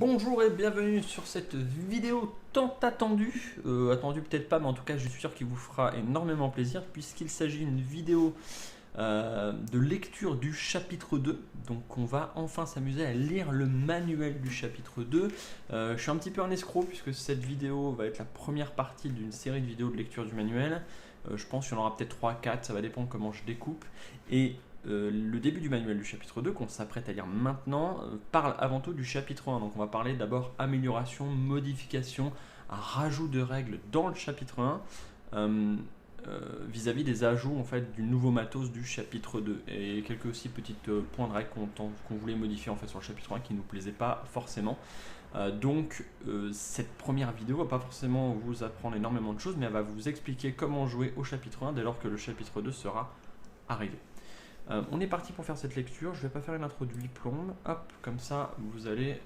Bonjour et bienvenue sur cette vidéo tant attendue, attendue peut-être pas mais en tout cas je suis sûr qu'il vous fera énormément plaisir puisqu'il s'agit d'une vidéo de lecture du chapitre 2. Donc on va enfin s'amuser à lire le manuel du chapitre 2. Je suis un petit peu un escroc puisque cette vidéo va être la première partie d'une série de vidéos de lecture du manuel. Je pense qu'il y en aura peut-être 3-4, ça va dépendre comment je découpe. Et le début du manuel du chapitre 2 qu'on s'apprête à lire maintenant parle avant tout du chapitre 1. Donc on va parler d'abord amélioration, modification, rajout de règles dans le chapitre 1 vis-à-vis des ajouts en fait, du nouveau matos du chapitre 2 et quelques aussi petits points de règles qu'on voulait modifier en fait, sur le chapitre 1 qui ne nous plaisaient pas forcément. Cette première vidéo va pas forcément vous apprendre énormément de choses mais elle va vous expliquer comment jouer au chapitre 1 dès lors que le chapitre 2 sera arrivé. On est parti pour faire cette lecture, je vais pas faire une intro de 8 plombes, hop, comme ça vous allez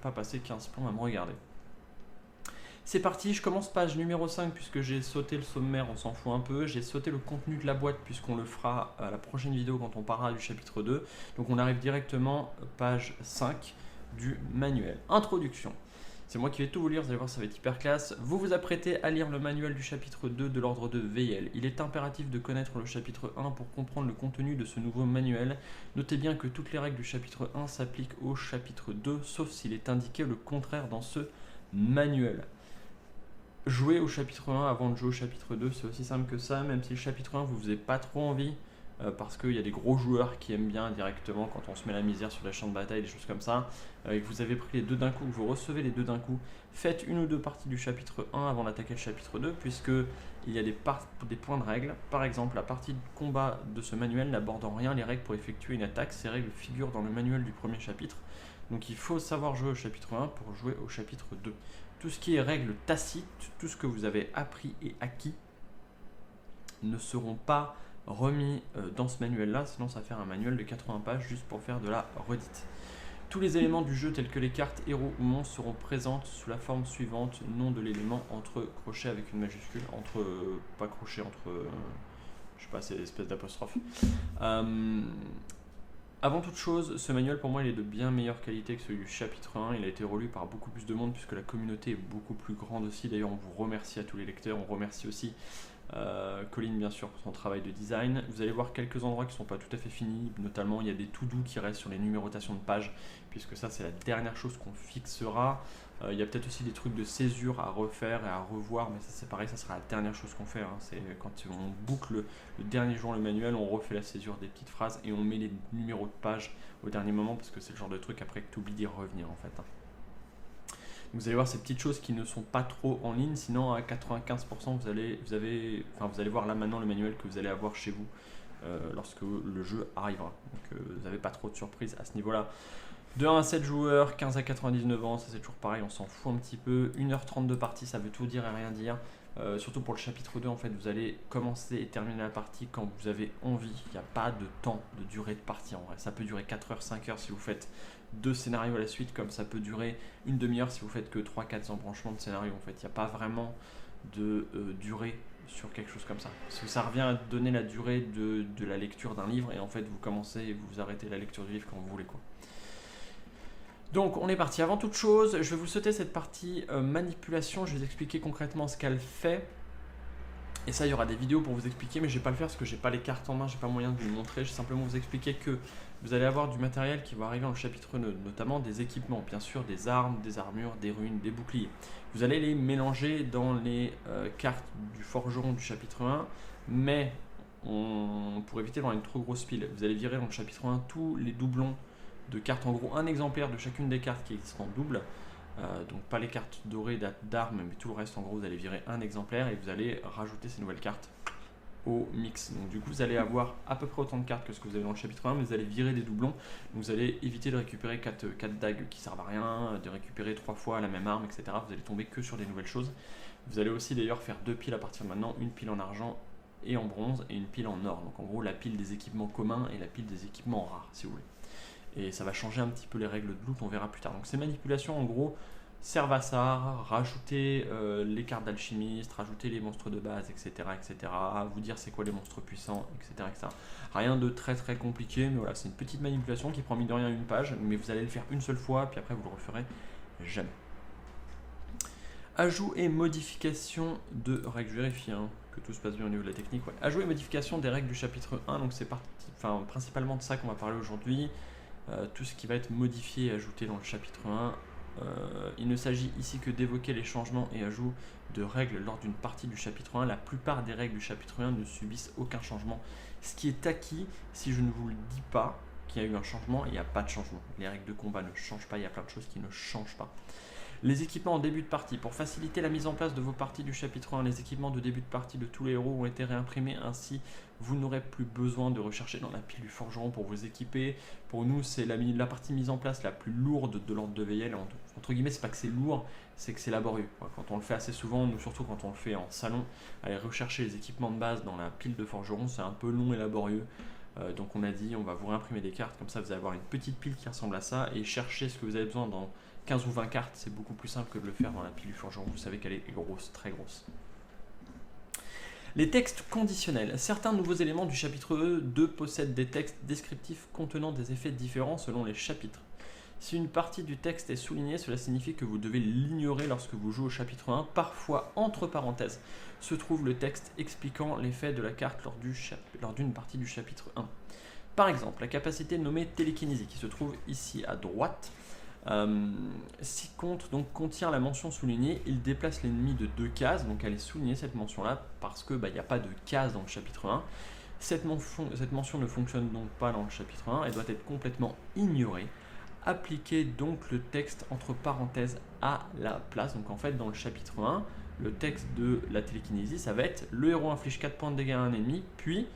pas passer 15 plombes à me regarder. C'est parti, je commence page numéro 5 puisque j'ai sauté le sommaire, on s'en fout un peu, j'ai sauté le contenu de la boîte puisqu'on le fera à la prochaine vidéo quand on parlera du chapitre 2, donc on arrive directement page 5 du manuel. Introduction. C'est moi qui vais tout vous lire, vous allez voir, ça va être hyper classe. Vous vous apprêtez à lire le manuel du chapitre 2 de l'ordre de VL. Il est impératif de connaître le chapitre 1 pour comprendre le contenu de ce nouveau manuel. Notez bien que toutes les règles du chapitre 1 s'appliquent au chapitre 2, sauf s'il est indiqué le contraire dans ce manuel. Jouer au chapitre 1 avant de jouer au chapitre 2, c'est aussi simple que ça, même si le chapitre 1 vous faisait pas trop envie. Parce qu'il y a des gros joueurs qui aiment bien directement quand on se met la misère sur les champs de bataille, des choses comme ça, et que vous avez pris les deux d'un coup, que vous recevez les deux d'un coup, faites une ou deux parties du chapitre 1 avant d'attaquer le chapitre 2, puisque il y a des points de règles. Par exemple, la partie de combat de ce manuel n'aborde en rien les règles pour effectuer une attaque. Ces règles figurent dans le manuel du premier chapitre, donc il faut savoir jouer au chapitre 1 pour jouer au chapitre 2. Tout ce qui est règles tacites, tout ce que vous avez appris et acquis ne seront pas remis dans ce manuel là, sinon ça va faire un manuel de 80 pages juste pour faire de la redite. Tous les éléments du jeu tels que les cartes, héros ou monstres seront présentes sous la forme suivante, nom de l'élément entre crochets avec une majuscule, pas crochet, je sais pas, c'est l'espèce d'apostrophe. Avant toute chose, ce manuel pour moi il est de bien meilleure qualité que celui du chapitre 1, il a été relu par beaucoup plus de monde puisque la communauté est beaucoup plus grande aussi, d'ailleurs on vous remercie à tous les lecteurs, on remercie aussi Colline bien sûr pour son travail de design. Vous allez voir quelques endroits qui ne sont pas tout à fait finis, notamment il y a des to-do qui restent sur les numérotations de pages, puisque ça c'est la dernière chose qu'on fixera. Il y a peut-être aussi des trucs de césure à refaire et à revoir, mais ça c'est pareil, ça sera la dernière chose qu'on fait. C'est quand on boucle le dernier jour le manuel, on refait la césure des petites phrases et on met les numéros de pages au dernier moment, parce que c'est le genre de truc après que tu oublies d'y revenir en fait. Vous allez voir ces petites choses qui ne sont pas trop en ligne, sinon à 95% vous allez voir là maintenant le manuel que vous allez avoir chez vous lorsque le jeu arrivera. Donc vous n'avez pas trop de surprises à ce niveau-là. De 1 à 7 joueurs, 15 à 99 ans, ça c'est toujours pareil, on s'en fout un petit peu. 1h30 de partie, ça veut tout dire et rien dire. Surtout pour le chapitre 2, en fait, vous allez commencer et terminer la partie quand vous avez envie. Il n'y a pas de temps de durée de partie en vrai. Ça peut durer 4h, 5h si vous faites 2 scénarios à la suite, comme ça peut durer une demi-heure si vous faites que 3-4 embranchements de scénario. En fait, il n'y a pas vraiment de durée sur quelque chose comme ça. Parce que ça revient à donner la durée de la lecture d'un livre et en fait, vous commencez et vous arrêtez la lecture du livre quand vous voulez, quoi. Donc on est parti. Avant toute chose, je vais vous sauter cette partie manipulation, je vais vous expliquer concrètement ce qu'elle fait. Et ça, il y aura des vidéos pour vous expliquer, mais je ne vais pas le faire parce que j'ai pas les cartes en main, j'ai pas moyen de vous le montrer. Je vais simplement vous expliquer que vous allez avoir du matériel qui va arriver dans le chapitre 2, notamment des équipements, bien sûr des armes, des armures, des runes, des boucliers. Vous allez les mélanger dans les cartes du forgeron du chapitre 1, mais pour éviter d'avoir une trop grosse pile, vous allez virer dans le chapitre 1 tous les doublons de cartes, en gros un exemplaire de chacune des cartes qui existent en double, donc pas les cartes dorées d'armes, mais tout le reste en gros vous allez virer un exemplaire et vous allez rajouter ces nouvelles cartes au mix. Donc du coup vous allez avoir à peu près autant de cartes que ce que vous avez dans le chapitre 1, mais vous allez virer des doublons, donc vous allez éviter de récupérer 4 dagues qui servent à rien, de récupérer 3 fois la même arme, etc. Vous allez tomber que sur des nouvelles choses. Vous allez aussi d'ailleurs faire 2 piles à partir de maintenant, une pile en argent et en bronze et une pile en or, donc en gros la pile des équipements communs et la pile des équipements rares si vous voulez. Et ça va changer un petit peu les règles de loot, on verra plus tard. Donc ces manipulations, en gros, Servassar, rajouter les cartes d'alchimiste, rajouter les monstres de base, etc., etc., vous dire c'est quoi les monstres puissants, etc., etc. Rien de très très compliqué, mais voilà, c'est une petite manipulation qui prend mine de rien une page, mais vous allez le faire une seule fois, puis après vous le referez jamais. Ajout et modification de règles, je vérifie que tout se passe bien au niveau de la technique. Ouais. Ajout et modification des règles du chapitre 1, donc c'est principalement de ça qu'on va parler aujourd'hui. Tout ce qui va être modifié et ajouté dans le chapitre 1. Il ne s'agit ici que d'évoquer les changements et ajouts de règles lors d'une partie du chapitre 1. La plupart des règles du chapitre 1 ne subissent aucun changement. Ce qui est acquis, si je ne vous le dis pas qu'il y a eu un changement, il n'y a pas de changement. Les règles de combat ne changent pas, il y a plein de choses qui ne changent pas. Les équipements en début de partie. Pour faciliter la mise en place de vos parties du chapitre 1, les équipements de début de partie de tous les héros ont été réimprimés. Ainsi, vous n'aurez plus besoin de rechercher dans la pile du forgeron pour vous équiper. Pour nous, c'est la partie mise en place la plus lourde de l'ordre de Veyel. Entre guillemets, c'est pas que c'est lourd, c'est que c'est laborieux. Quand on le fait assez souvent, nous surtout quand on le fait en salon, aller rechercher les équipements de base dans la pile de forgeron, c'est un peu long et laborieux. Donc on a dit, on va vous réimprimer des cartes, comme ça vous allez avoir une petite pile qui ressemble à ça, et chercher ce que vous avez besoin dans 15 ou 20 cartes, c'est beaucoup plus simple que de le faire dans la pile du forgeron, vous savez qu'elle est grosse, très grosse. Les textes conditionnels. Certains nouveaux éléments du chapitre 2 possèdent des textes descriptifs contenant des effets différents selon les chapitres. Si une partie du texte est soulignée, cela signifie que vous devez l'ignorer lorsque vous jouez au chapitre 1. Parfois, entre parenthèses, se trouve le texte expliquant l'effet de la carte lors d'une partie du chapitre 1. Par exemple, la capacité nommée télékinésie, qui se trouve ici à droite, contient la mention soulignée, il déplace l'ennemi de 2 cases, donc elle est soulignée cette mention-là, parce qu'il n'y a pas de case dans le chapitre 1. Cette mention ne fonctionne donc pas dans le chapitre 1, elle doit être complètement ignorée. Appliquez donc le texte entre parenthèses à la place. Donc en fait, dans le chapitre 1, le texte de la télékinésie, ça va être le héros inflige 4 points de dégâts à un ennemi, puis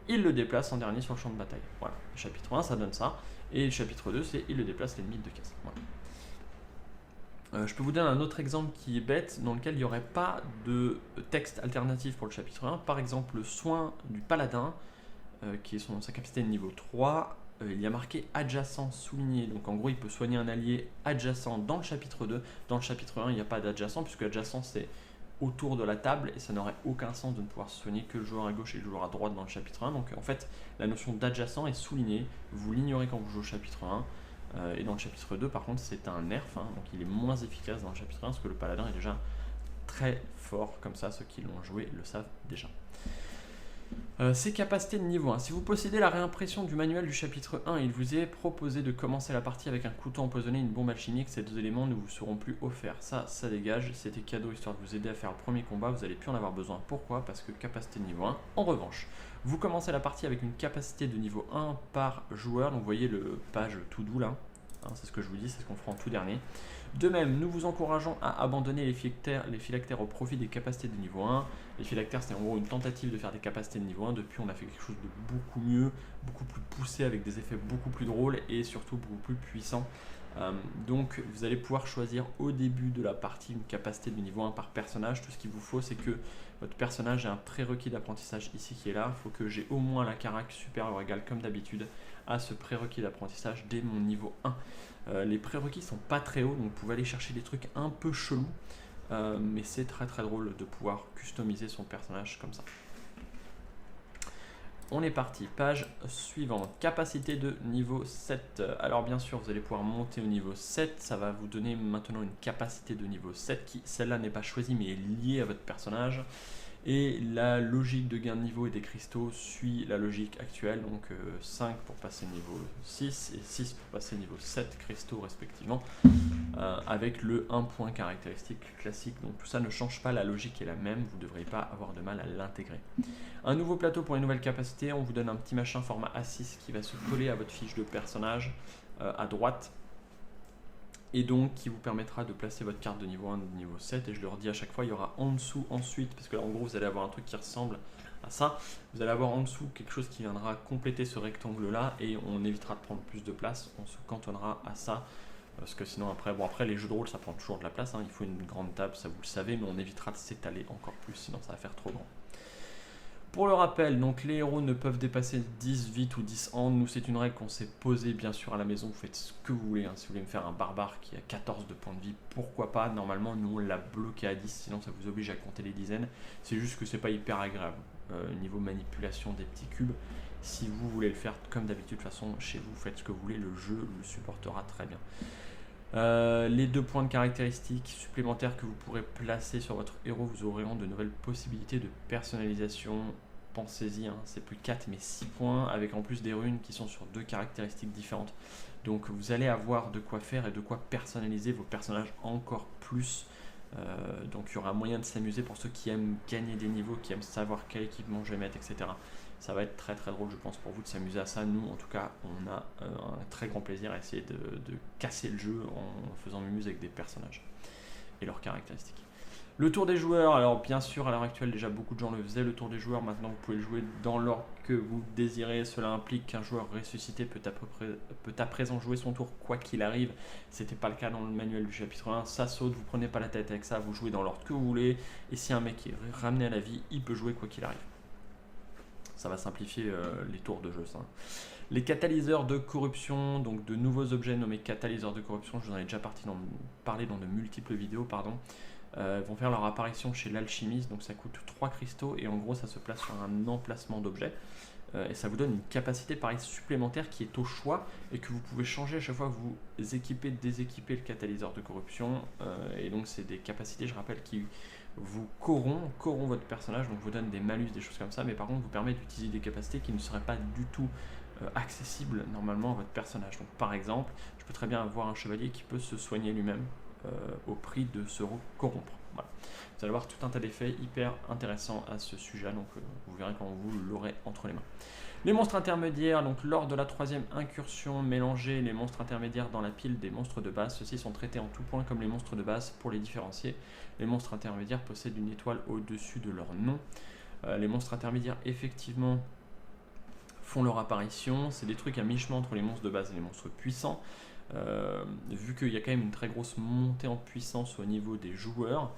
il le déplace en dernier sur le champ de bataille. Voilà, le chapitre 1, ça donne ça. Et le chapitre 2, c'est il le déplace l'ennemi de 2 cases. Voilà. Je peux vous donner un autre exemple qui est bête, dans lequel il n'y aurait pas de texte alternatif pour le chapitre 1. Par exemple, le soin du paladin, qui est sa capacité de niveau 3. Il y a marqué adjacent souligné, donc en gros il peut soigner un allié adjacent dans le chapitre 2. Dans le chapitre 1 il n'y a pas d'adjacent, puisque adjacent c'est autour de la table, et ça n'aurait aucun sens de ne pouvoir soigner que le joueur à gauche et le joueur à droite dans le chapitre 1. Donc en fait la notion d'adjacent est soulignée, vous l'ignorez quand vous jouez au chapitre 1, et dans le chapitre 2 par contre c'est un nerf, donc il est moins efficace dans le chapitre 1, parce que le paladin est déjà très fort, comme ça ceux qui l'ont joué le savent déjà. Ses capacités de niveau 1. Si vous possédez la réimpression du manuel du chapitre 1, il vous est proposé de commencer la partie avec un couteau empoisonné et une bombe alchimique. Ces 2 éléments ne vous seront plus offerts. Ça dégage. C'était cadeau histoire de vous aider à faire le premier combat. Vous n'allez plus en avoir besoin. Pourquoi? Parce que capacité de niveau 1. En revanche, vous commencez la partie avec une capacité de niveau 1 par joueur. Donc vous voyez le page tout doux là. C'est ce que je vous dis, c'est ce qu'on fera en tout dernier. De même, nous vous encourageons à abandonner les phylactères au profit des capacités de niveau 1. Les phylactères, c'est en gros une tentative de faire des capacités de niveau 1. Depuis, on a fait quelque chose de beaucoup mieux, beaucoup plus poussé, avec des effets beaucoup plus drôles et surtout beaucoup plus puissants. Donc, vous allez pouvoir choisir au début de la partie une capacité de niveau 1 par personnage. Tout ce qu'il vous faut, c'est que votre personnage ait un prérequis d'apprentissage ici qui est là. Il faut que j'ai au moins la carac supérieure ou égale, comme d'habitude, à ce prérequis d'apprentissage dès mon niveau 1. Les prérequis sont pas très hauts, donc vous pouvez aller chercher des trucs un peu chelous, mais c'est très très drôle de pouvoir customiser son personnage comme ça. On est parti, page suivante, capacité de niveau 7. Alors bien sûr, vous allez pouvoir monter au niveau 7, ça va vous donner maintenant une capacité de niveau 7 qui, celle-là n'est pas choisie mais est liée à votre personnage. Et la logique de gain de niveau et des cristaux suit la logique actuelle, donc 5 pour passer niveau 6 et 6 pour passer niveau 7 cristaux respectivement, avec le 1 point caractéristique classique. Donc tout ça ne change pas, la logique est la même, vous ne devrez pas avoir de mal à l'intégrer. Un nouveau plateau pour une nouvelle capacité, on vous donne un petit machin format A6 qui va se coller à votre fiche de personnage à droite, et donc qui vous permettra de placer votre carte de niveau 1 de niveau 7, et je le redis à chaque fois, il y aura en dessous ensuite, parce que là en gros vous allez avoir un truc qui ressemble à ça, vous allez avoir en dessous quelque chose qui viendra compléter ce rectangle là, et on évitera de prendre plus de place, on se cantonnera à ça, parce que sinon après les jeux de rôle ça prend toujours de la place, il faut une grande table, ça vous le savez, mais on évitera de s'étaler encore plus, sinon ça va faire trop grand. Pour le rappel, donc les héros ne peuvent dépasser 10 vite ou 10 ans. Nous, c'est une règle qu'on s'est posée bien sûr à la maison. Vous faites ce que vous voulez. Si vous voulez me faire un barbare qui a 14 de points de vie, pourquoi pas. Normalement, nous, on l'a bloqué à 10, sinon ça vous oblige à compter les dizaines. C'est juste que c'est pas hyper agréable. Niveau manipulation des petits cubes, si vous voulez le faire comme d'habitude, de toute façon, chez vous, faites ce que vous voulez. Le jeu le supportera très bien. Les 2 points de caractéristiques supplémentaires que vous pourrez placer sur votre héros, vous aurez de nouvelles possibilités de personnalisation. Pensez-y, c'est plus 4 mais 6 points avec en plus des runes qui sont sur 2 caractéristiques différentes. Donc vous allez avoir de quoi faire et de quoi personnaliser vos personnages encore plus. Donc il y aura moyen de s'amuser pour ceux qui aiment gagner des niveaux, qui aiment savoir quel équipement je vais mettre, etc. Ça va être très très drôle, je pense, pour vous de s'amuser à ça. Nous, en tout cas, on a un très grand plaisir à essayer de casser le jeu en faisant mumuse avec des personnages et leurs caractéristiques. Le tour des joueurs, alors bien sûr, à l'heure actuelle, déjà beaucoup de gens le faisaient, le tour des joueurs. Maintenant, vous pouvez le jouer dans l'ordre que vous désirez. Cela implique qu'un joueur ressuscité peut à présent jouer son tour quoi qu'il arrive. C'était pas le cas dans le manuel du chapitre 1. Ça saute, vous prenez pas la tête avec ça, vous jouez dans l'ordre que vous voulez. Et si un mec est ramené à la vie, il peut jouer quoi qu'il arrive. Ça va simplifier les tours de jeu, ça. Les catalyseurs de corruption, donc de nouveaux objets nommés catalyseurs de corruption, je vous en ai déjà parlé dans de multiples vidéos, vont faire leur apparition chez l'alchimiste. Donc ça coûte 3 cristaux et en gros ça se place sur un emplacement d'objet. Et ça vous donne une capacité pareil supplémentaire qui est au choix et que vous pouvez changer à chaque fois que vous équipez, déséquipez le catalyseur de corruption. Et donc c'est des capacités, je rappelle, qui vous corrompt votre personnage, donc vous donne des malus, des choses comme ça, mais par contre vous permet d'utiliser des capacités qui ne seraient pas du tout accessibles normalement à votre personnage. Donc par exemple, je peux très bien avoir un chevalier qui peut se soigner lui-même au prix de se corrompre. Voilà. Vous allez voir tout un tas d'effets hyper intéressants à ce sujet, donc vous verrez quand vous l'aurez entre les mains. Les monstres intermédiaires, donc lors de la 3e incursion, mélangez les monstres intermédiaires dans la pile des monstres de base. Ceux-ci sont traités en tout point comme les monstres de base. Pour les différencier, les monstres intermédiaires possèdent une étoile au-dessus de leur nom. Les monstres intermédiaires, effectivement, font leur apparition. C'est des trucs à mi-chemin entre les monstres de base et les monstres puissants. Vu qu'il y a quand même une très grosse montée en puissance au niveau des joueurs,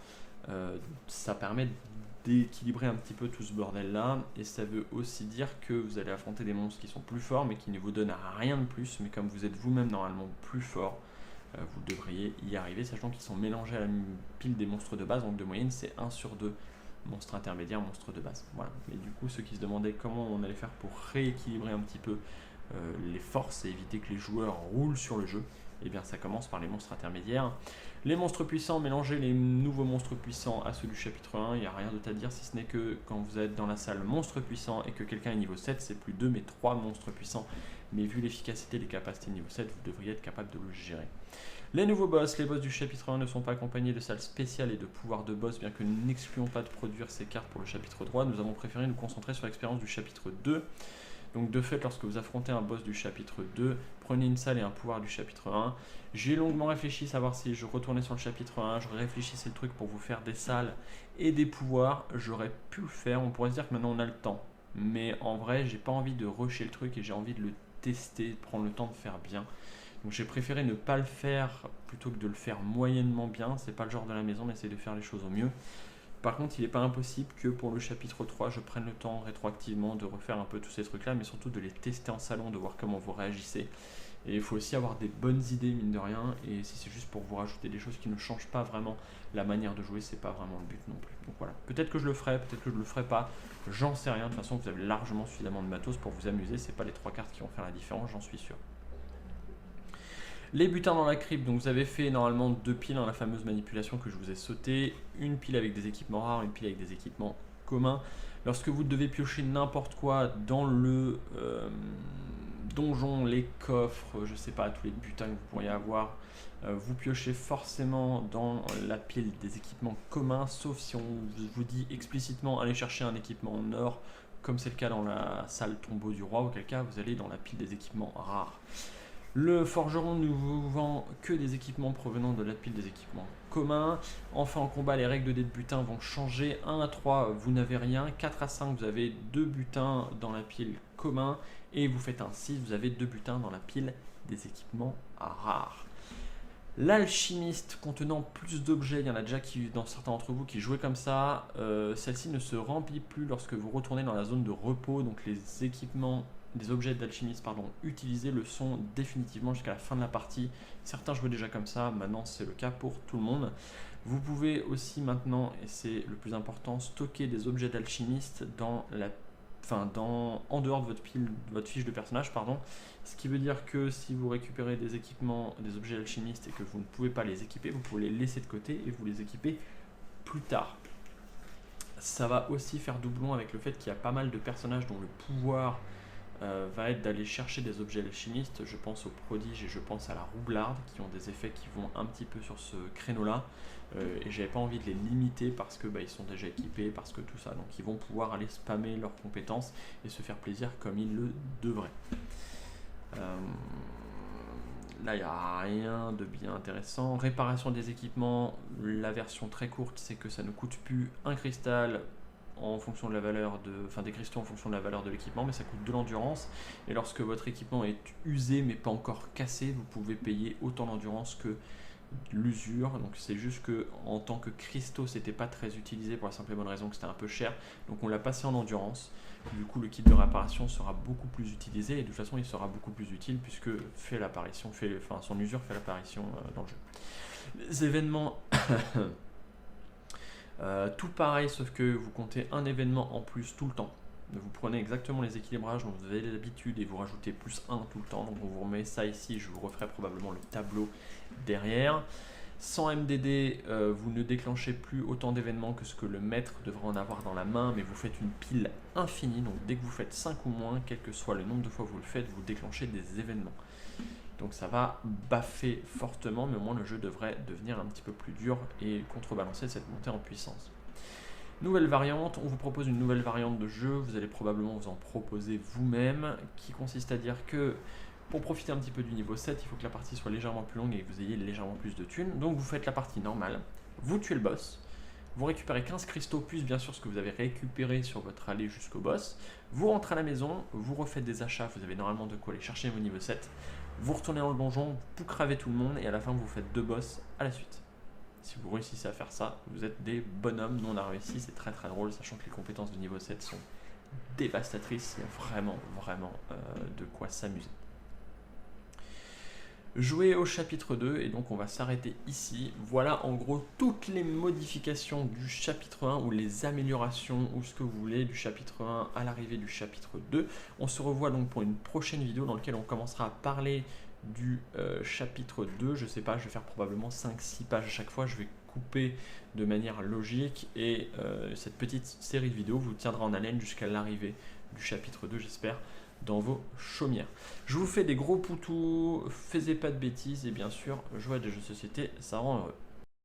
ça permet d'équilibrer un petit peu tout ce bordel là, et ça veut aussi dire que vous allez affronter des monstres qui sont plus forts mais qui ne vous donnent rien de plus, mais comme vous êtes vous-même normalement plus fort, vous devriez y arriver, sachant qu'ils sont mélangés à la pile des monstres de base, donc de moyenne c'est 1 sur 2 monstres intermédiaires, monstres de base. Voilà. Mais du coup, ceux qui se demandaient comment on allait faire pour rééquilibrer un petit peu les forces et éviter que les joueurs roulent sur le jeu, et bien ça commence par les monstres intermédiaires. Les monstres puissants, mélangez les nouveaux monstres puissants à ceux du chapitre 1, il n'y a rien d'autre à dire si ce n'est que quand vous êtes dans la salle monstres puissants et que quelqu'un est niveau 7, c'est plus 2 mais 3 monstres puissants, mais vu l'efficacité et les capacités niveau 7, vous devriez être capable de le gérer. Les nouveaux boss, les boss du chapitre 1 ne sont pas accompagnés de salles spéciales et de pouvoirs de boss, bien que nous n'excluons pas de produire ces cartes pour le chapitre 3, nous avons préféré nous concentrer sur l'expérience du chapitre 2. Donc de fait, lorsque vous affrontez un boss du chapitre 2, prenez une salle et un pouvoir du chapitre 1. J'ai longuement réfléchi à savoir si je retournais sur le chapitre 1, je réfléchissais le truc pour vous faire des salles et des pouvoirs, j'aurais pu le faire, on pourrait se dire que maintenant on a le temps. Mais en vrai, j'ai pas envie de rusher le truc et j'ai envie de le tester, de prendre le temps de faire bien. Donc j'ai préféré ne pas le faire plutôt que de le faire moyennement bien, c'est pas le genre de la maison, on essaie de faire les choses au mieux. Par contre, il n'est pas impossible que pour le chapitre 3, je prenne le temps rétroactivement de refaire un peu tous ces trucs-là, mais surtout de les tester en salon, de voir comment vous réagissez. Et il faut aussi avoir des bonnes idées, mine de rien, et si c'est juste pour vous rajouter des choses qui ne changent pas vraiment la manière de jouer, c'est pas vraiment le but non plus. Donc voilà, peut-être que je le ferai, peut-être que je le ferai pas, j'en sais rien. De toute façon, vous avez largement suffisamment de matos pour vous amuser, c'est pas les 3 cartes qui vont faire la différence, j'en suis sûr. Les butins dans la crypte, donc vous avez fait normalement 2 piles, la fameuse manipulation que je vous ai sauté, une pile avec des équipements rares, une pile avec des équipements communs. Lorsque vous devez piocher n'importe quoi dans le donjon, les coffres, je sais pas, tous les butins que vous pourriez avoir, vous piochez forcément dans la pile des équipements communs, sauf si on vous dit explicitement allez chercher un équipement en or, comme c'est le cas dans la salle tombeau du roi, auquel cas vous allez dans la pile des équipements rares. Le forgeron ne vous vend que des équipements provenant de la pile des équipements communs. Enfin en combat, les règles de dés de butin vont changer. 1 à 3, vous n'avez rien. 4 à 5, vous avez 2 butins dans la pile commun. Et vous faites un 6, vous avez 2 butins dans la pile des équipements rares. L'alchimiste contenant plus d'objets, il y en a déjà qui, dans certains d'entre vous qui jouaient comme ça. Celle-ci ne se remplit plus lorsque vous retournez dans la zone de repos, donc les équipements, les objets d'alchimiste utilisés le sont définitivement jusqu'à la fin de la partie. Certains jouaient déjà comme ça, maintenant c'est le cas pour tout le monde. Vous pouvez aussi maintenant, et c'est le plus important, stocker des objets d'alchimiste en dehors de votre fiche de personnage, ce qui veut dire que si vous récupérez des équipements, des objets alchimistes et que vous ne pouvez pas les équiper, vous pouvez les laisser de côté et vous les équiper plus tard. Ça va aussi faire doublon avec le fait qu'il y a pas mal de personnages dont le pouvoir va être d'aller chercher des objets alchimistes. Je pense aux prodiges et je pense à la roublarde qui ont des effets qui vont un petit peu sur ce créneau là, et j'avais pas envie de les limiter parce que ils sont déjà équipés, parce que tout ça, donc ils vont pouvoir aller spammer leurs compétences et se faire plaisir comme ils le devraient. Là il n'y a rien de bien intéressant. Réparation des équipements, la version très courte c'est que ça ne coûte plus un cristal en fonction de la valeur des cristaux en fonction de la valeur de l'équipement, mais ça coûte de l'endurance. Et lorsque votre équipement est usé mais pas encore cassé, vous pouvez payer autant d'endurance que l'usure. Donc c'est juste que en tant que cristaux, c'était pas très utilisé pour la simple et bonne raison que c'était un peu cher. Donc on l'a passé en endurance. Du coup, le kit de réparation sera beaucoup plus utilisé et de toute façon, il sera beaucoup plus utile puisque son usure fait l'apparition dans le jeu. Les événements. Tout pareil, sauf que vous comptez un événement en plus tout le temps. Vous prenez exactement les équilibrages dont vous avez l'habitude et vous rajoutez plus 1 tout le temps. Donc on vous remet ça ici, je vous referai probablement le tableau derrière. Sans MDD, vous ne déclenchez plus autant d'événements que ce que le maître devrait en avoir dans la main, mais vous faites une pile infinie. Donc dès que vous faites 5 ou moins, quel que soit le nombre de fois que vous le faites, vous déclenchez des événements. Donc ça va baffer fortement, mais au moins le jeu devrait devenir un petit peu plus dur et contrebalancer cette montée en puissance. Nouvelle variante, on vous propose une nouvelle variante de jeu, vous allez probablement vous en proposer vous-même, qui consiste à dire que pour profiter un petit peu du niveau 7, il faut que la partie soit légèrement plus longue et que vous ayez légèrement plus de thunes. Donc vous faites la partie normale, vous tuez le boss, vous récupérez 15 cristaux plus bien sûr ce que vous avez récupéré sur votre allée jusqu'au boss, vous rentrez à la maison, vous refaites des achats, vous avez normalement de quoi aller chercher vos niveau 7, vous retournez dans le donjon, vous cravez tout le monde et à la fin vous faites 2 boss à la suite. Si vous réussissez à faire ça, vous êtes des bonhommes. Nous on a réussi, c'est très très drôle, sachant que les compétences de niveau 7 sont dévastatrices, il y a vraiment de quoi s'amuser. Jouer au chapitre 2 et donc on va s'arrêter ici. Voilà en gros toutes les modifications du chapitre 1 ou les améliorations ou ce que vous voulez du chapitre 1 à l'arrivée du chapitre 2. On se revoit donc pour une prochaine vidéo dans laquelle on commencera à parler du chapitre 2. Je sais pas, je vais faire probablement 5-6 pages à chaque fois. Je vais couper de manière logique et cette petite série de vidéos vous tiendra en haleine jusqu'à l'arrivée du chapitre 2, j'espère, dans vos chaumières. Je vous fais des gros poutous, faisez pas de bêtises et bien sûr, jouer à des jeux de société, ça rend heureux.